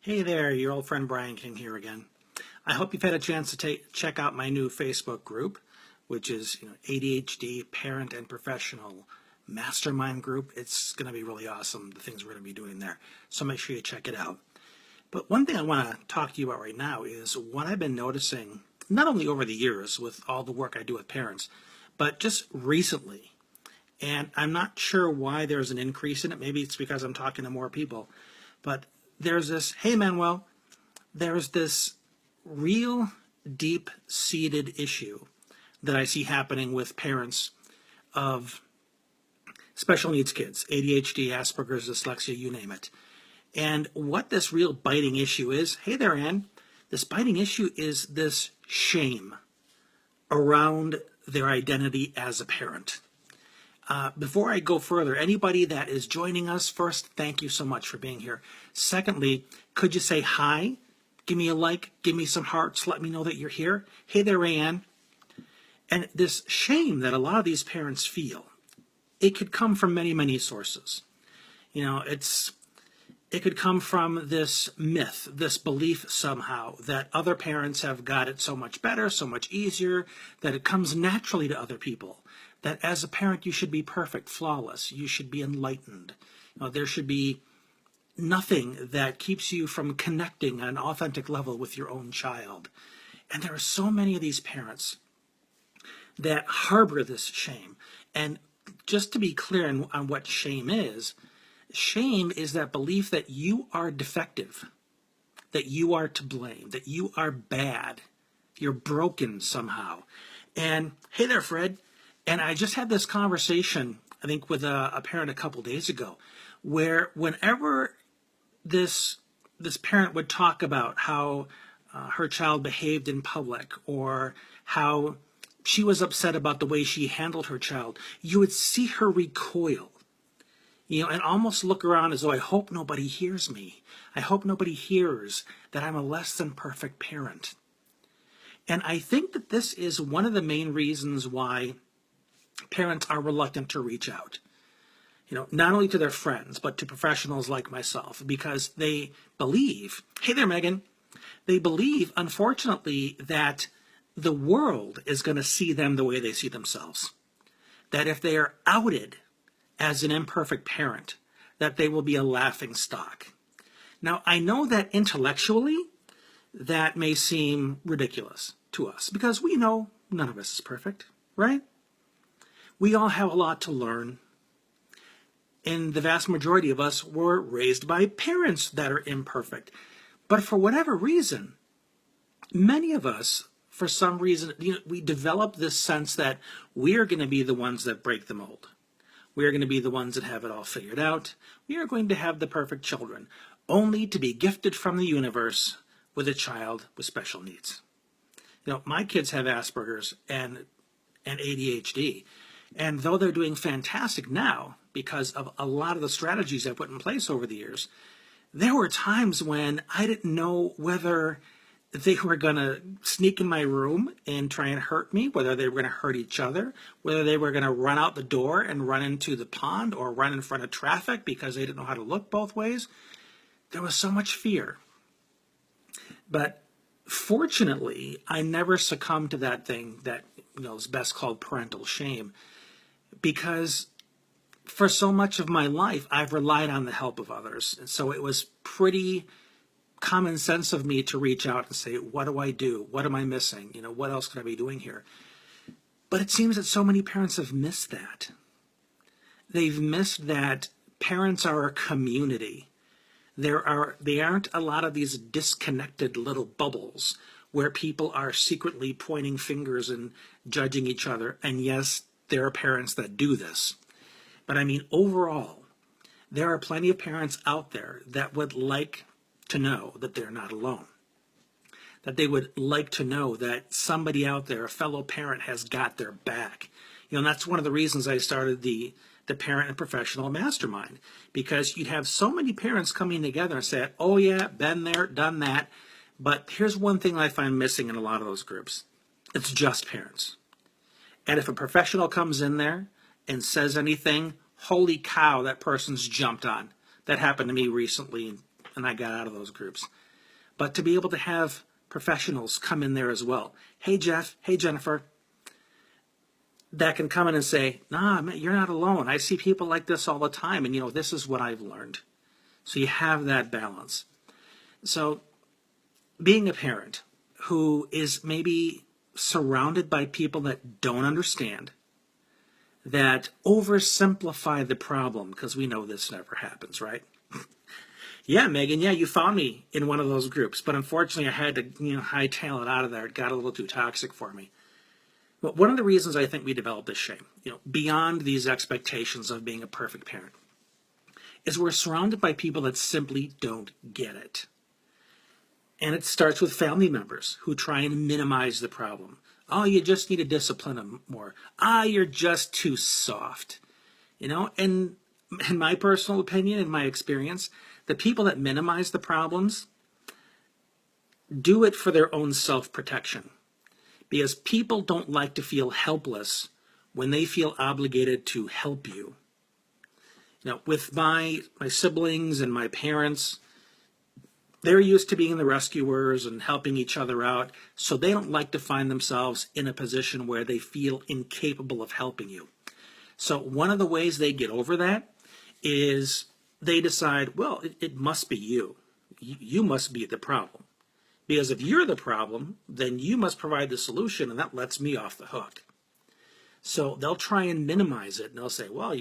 Hey there, your old friend Brian King here again. I hope you've had a chance to check out my new Facebook group, which is ADHD Parent and Professional Mastermind Group. It's going to be really awesome, the things we're going to be doing there. So make sure you check it out. But one thing I want to talk to you about right now is what I've been noticing, not only over the years with all the work I do with parents, but just recently. And I'm not sure why there's an increase in it. Maybe it's because I'm talking to more people. But there's this, hey Manuel, there's this real deep-seated issue that I see happening with parents of special needs kids, ADHD, Asperger's, dyslexia, you name it. And what this real biting issue is, hey there, Ann, this biting issue is this shame around their identity as a parent. Before I go further, anybody that is joining us, first, thank you so much for being here. Secondly, could you say hi? Give me a like, give me some hearts, let me know that you're here. Hey there, Ann. And this shame that a lot of these parents feel, it could come from many, many sources. It could come from this myth, this belief somehow that other parents have got it so much better, so much easier, that it comes naturally to other people. That as a parent, you should be perfect, flawless. You should be enlightened. There should be nothing that keeps you from connecting on an authentic level with your own child. And there are so many of these parents that harbor this shame. And just to be clear on what shame is that belief that you are defective, that you are to blame, that you are bad, you're broken somehow. And hey there, Fred. And I just had this conversation, I think, with a parent a couple days ago, where whenever this parent would talk about how her child behaved in public or how she was upset about the way she handled her child, you would see her recoil, and almost look around as though, I hope nobody hears me. I hope nobody hears that I'm a less than perfect parent. And I think that this is one of the main reasons why parents are reluctant to reach out, not only to their friends, but to professionals like myself, because they believe, hey there, Megan, they believe, unfortunately, that the world is going to see them the way they see themselves. That if they are outed as an imperfect parent, that they will be a laughing stock. Now, I know that intellectually, that may seem ridiculous to us, because we know none of us is perfect, right? We all have a lot to learn, and the vast majority of us were raised by parents that are imperfect. But for whatever reason, many of us, for some reason, we develop this sense that we are going to be the ones that break the mold. We are going to be the ones that have it all figured out. We are going to have the perfect children, only to be gifted from the universe with a child with special needs. My kids have Asperger's and ADHD. And though they're doing fantastic now because of a lot of the strategies I put in place over the years, there were times when I didn't know whether they were going to sneak in my room and try and hurt me, whether they were going to hurt each other, whether they were going to run out the door and run into the pond or run in front of traffic because they didn't know how to look both ways. There was so much fear. But fortunately, I never succumbed to that thing that is best called parental shame, because for so much of my life, I've relied on the help of others. And so it was pretty common sense of me to reach out and say, what do I do? What am I missing? What else could I be doing here? But it seems that so many parents have missed that. They've missed that parents are a community. They aren't a lot of these disconnected little bubbles where people are secretly pointing fingers and judging each other. And yes, there are parents that do this. But I mean, overall, there are plenty of parents out there that would like to know that they're not alone. That they would like to know that somebody out there, a fellow parent, has got their back. And that's one of the reasons I started the Parent and Professional Mastermind. Because you'd have so many parents coming together and say, oh yeah, been there, done that. But here's one thing I find missing in a lot of those groups. It's just parents. And if a professional comes in there and says anything, holy cow, that person's jumped on. That happened to me recently and I got out of those groups. But to be able to have professionals come in there as well. Hey, Jeff. Hey, Jennifer. That can come in and say, nah, man, you're not alone. I see people like this all the time, and this is what I've learned. So you have that balance. So being a parent who is maybe surrounded by people that don't understand, that oversimplify the problem, because we know this never happens, right? Yeah, Megan, yeah, you found me in one of those groups, but unfortunately I had to, hightail it out of there. It got a little too toxic for me. But one of the reasons I think we developed this shame, beyond these expectations of being a perfect parent, is we're surrounded by people that simply don't get it. And it starts with family members who try and minimize the problem. Oh, you just need to discipline them more. You're just too soft. And in my personal opinion, in my experience, the people that minimize the problems do it for their own self-protection. Because people don't like to feel helpless when they feel obligated to help you. With my siblings and my parents, they're used to being the rescuers and helping each other out, so they don't like to find themselves in a position where they feel incapable of helping you. So one of the ways they get over that is they decide, well, it must be you. You must be the problem. Because if you're the problem, then you must provide the solution, and that lets me off the hook. So they'll try and minimize it, and they'll say, well,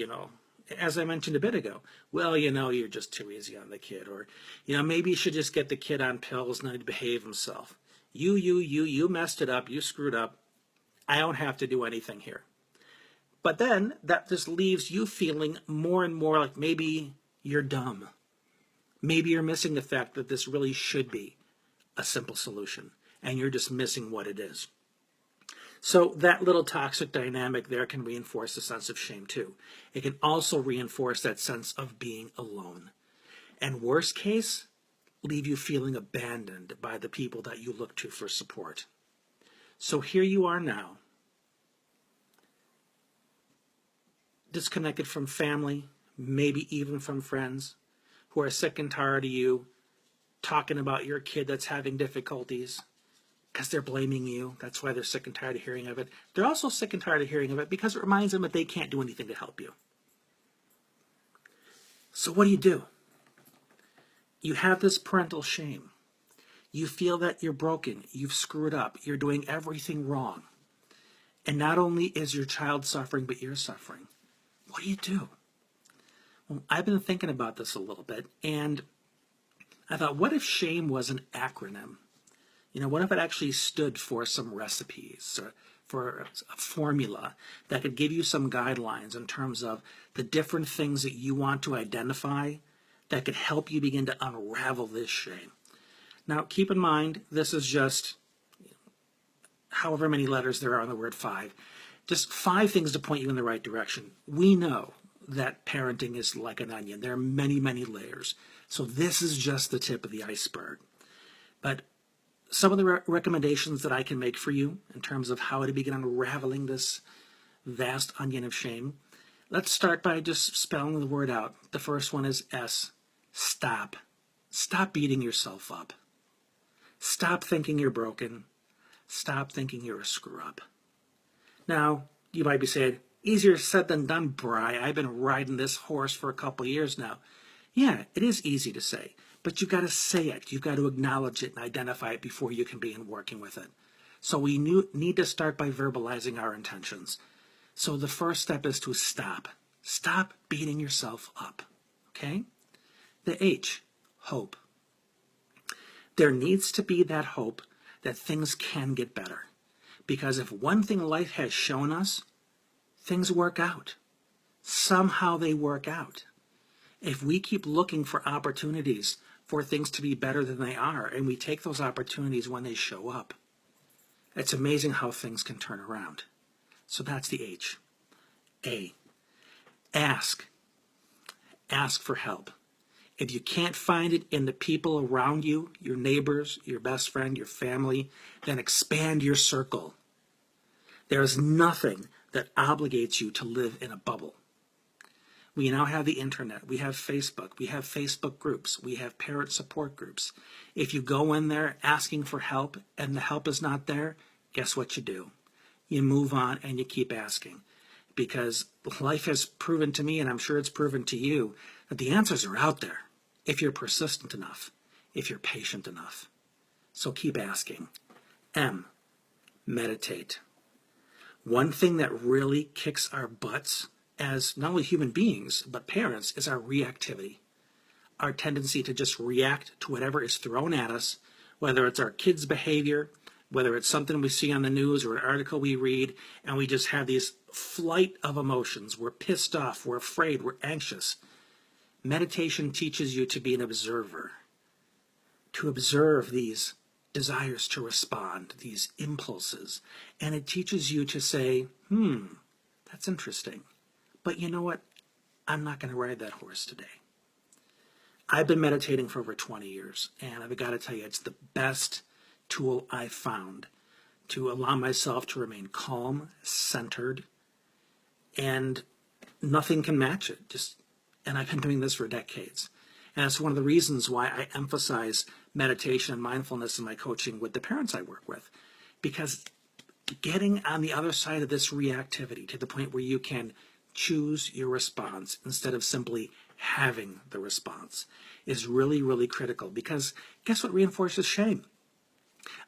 as I mentioned a bit ago, well, you're just too easy on the kid. Or, maybe you should just get the kid on pills and let him behave himself. You messed it up. You screwed up. I don't have to do anything here. But then that just leaves you feeling more and more like maybe you're dumb. Maybe you're missing the fact that this really should be a simple solution, and you're just missing what it is. So that little toxic dynamic there can reinforce a sense of shame too. It can also reinforce that sense of being alone. And worst case, leave you feeling abandoned by the people that you look to for support. So here you are now, disconnected from family, maybe even from friends, who are sick and tired of you talking about your kid that's having difficulties because they're blaming you. That's why they're sick and tired of hearing of it. They're also sick and tired of hearing of it because it reminds them that they can't do anything to help you. So what do? You have this parental shame. You feel that you're broken, you've screwed up, you're doing everything wrong. And not only is your child suffering, but you're suffering. What do? Well, I've been thinking about this a little bit, and I thought, what if shame was an acronym? What if it actually stood for some recipes, or for a formula that could give you some guidelines in terms of the different things that you want to identify that could help you begin to unravel this shame? Now, keep in mind, this is just however many letters there are in the word 5. Just 5 things to point you in the right direction. We know that parenting is like an onion. There are many, many layers. So this is just the tip of the iceberg. But some of the recommendations that I can make for you in terms of how to begin unraveling this vast onion of shame, let's start by just spelling the word out. The first one is S. Stop. Stop beating yourself up. Stop thinking you're broken. Stop thinking you're a screw-up. Now, you might be saying, easier said than done, Bri. I've been riding this horse for a couple years now. Yeah, it is easy to say, but you've got to say it. You've got to acknowledge it and identify it before you can begin working with it. So we need to start by verbalizing our intentions. So the first step is to stop. Stop beating yourself up, okay? The H, hope. There needs to be that hope that things can get better. Because if one thing life has shown us, things work out. Somehow they work out. If we keep looking for opportunities for things to be better than they are, and we take those opportunities when they show up, it's amazing how things can turn around. So that's the H. A, ask. Ask for help. If you can't find it in the people around you, your neighbors, your best friend, your family, then expand your circle. There is nothing that obligates you to live in a bubble. We now have the internet. We have Facebook. We have Facebook groups. We have parent support groups. If you go in there asking for help and the help is not there, guess what you do? You move on and you keep asking. Because life has proven to me, and I'm sure it's proven to you, that the answers are out there if you're persistent enough, if you're patient enough. So keep asking. M, meditate. One thing that really kicks our butts as not only human beings, but parents, is our reactivity. Our tendency to just react to whatever is thrown at us, whether it's our kids' behavior, whether it's something we see on the news or an article we read, and we just have these flight of emotions. We're pissed off, we're afraid, we're anxious. Meditation teaches you to be an observer, to observe these desires to respond, these impulses, and it teaches you to say, that's interesting. But you know what? I'm not going to ride that horse today. I've been meditating for over 20 years, and I've got to tell you, it's the best tool I've found to allow myself to remain calm, centered, and nothing can match it. And I've been doing this for decades. And it's one of the reasons why I emphasize meditation and mindfulness in my coaching with the parents I work with. Because getting on the other side of this reactivity to the point where you can choose your response instead of simply having the response is really, really critical. Because guess what reinforces shame?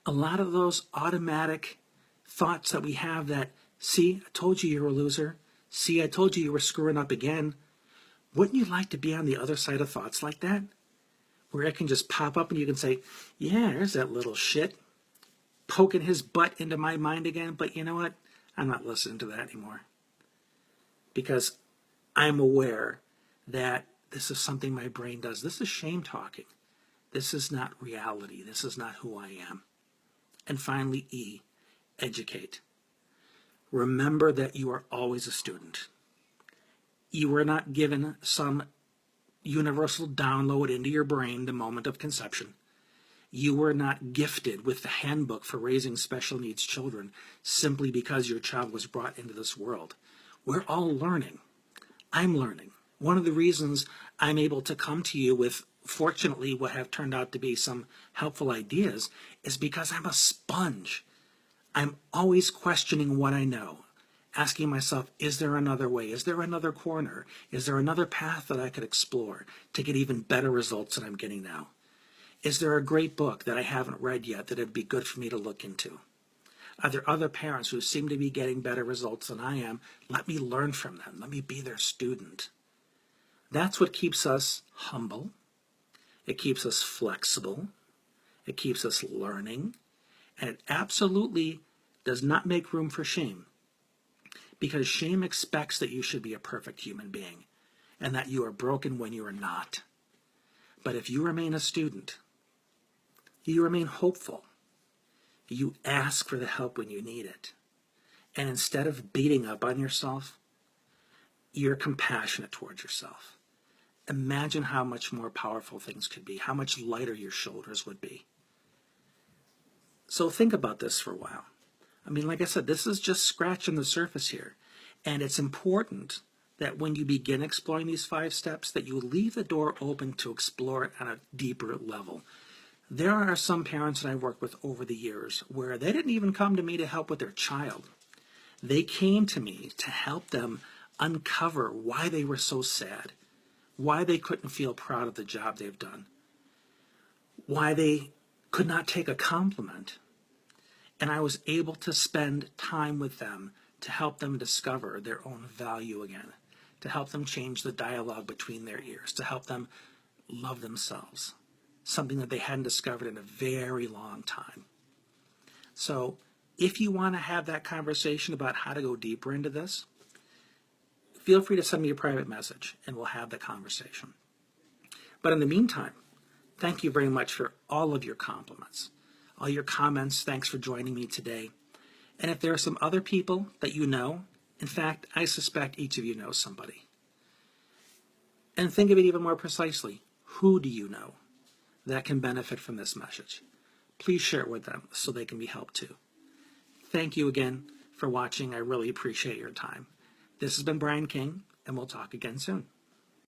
A lot of those automatic thoughts that we have that, see, I told you you're a loser. See, I told you you were screwing up again. Wouldn't you like to be on the other side of thoughts like that? Where it can just pop up and you can say, yeah, there's that little shit poking his butt into my mind again. But you know what? I'm not listening to that anymore. Because I'm aware that this is something my brain does. This is shame talking. This is not reality. This is not who I am. And finally, E, educate. Remember that you are always a student. You were not given some universal download into your brain the moment of conception. You were not gifted with the handbook for raising special needs children simply because your child was brought into this world. We're all learning. I'm learning. One of the reasons I'm able to come to you with, fortunately, what have turned out to be some helpful ideas is because I'm a sponge. I'm always questioning what I know. Asking myself, is there another way? Is there another corner? Is there another path that I could explore to get even better results than I'm getting now? Is there a great book that I haven't read yet that it'd be good for me to look into? Are there other parents who seem to be getting better results than I am? Let me learn from them. Let me be their student. That's what keeps us humble. It keeps us flexible. It keeps us learning. And it absolutely does not make room for shame. Because shame expects that you should be a perfect human being and that you are broken when you are not. But if you remain a student, you remain hopeful, you ask for the help when you need it, and instead of beating up on yourself, you're compassionate towards yourself. Imagine how much more powerful things could be, how much lighter your shoulders would be. So think about this for a while. I mean, like I said, this is just scratching the surface here. And it's important that when you begin exploring these 5 steps, that you leave the door open to explore it on a deeper level. There are some parents that I've worked with over the years where they didn't even come to me to help with their child. They came to me to help them uncover why they were so sad, why they couldn't feel proud of the job they've done, why they could not take a compliment. And I was able to spend time with them to help them discover their own value again, to help them change the dialogue between their ears, to help them love themselves, something that they hadn't discovered in a very long time. So if you want to have that conversation about how to go deeper into this, feel free to send me a private message and we'll have the conversation. But in the meantime, thank you very much for all of your compliments. All your comments, thanks for joining me today. And if there are some other people that you know, in fact, I suspect each of you knows somebody. And think of it even more precisely. Who do you know that can benefit from this message? Please share it with them so they can be helped too. Thank you again for watching. I really appreciate your time. This has been Brian King, and we'll talk again soon.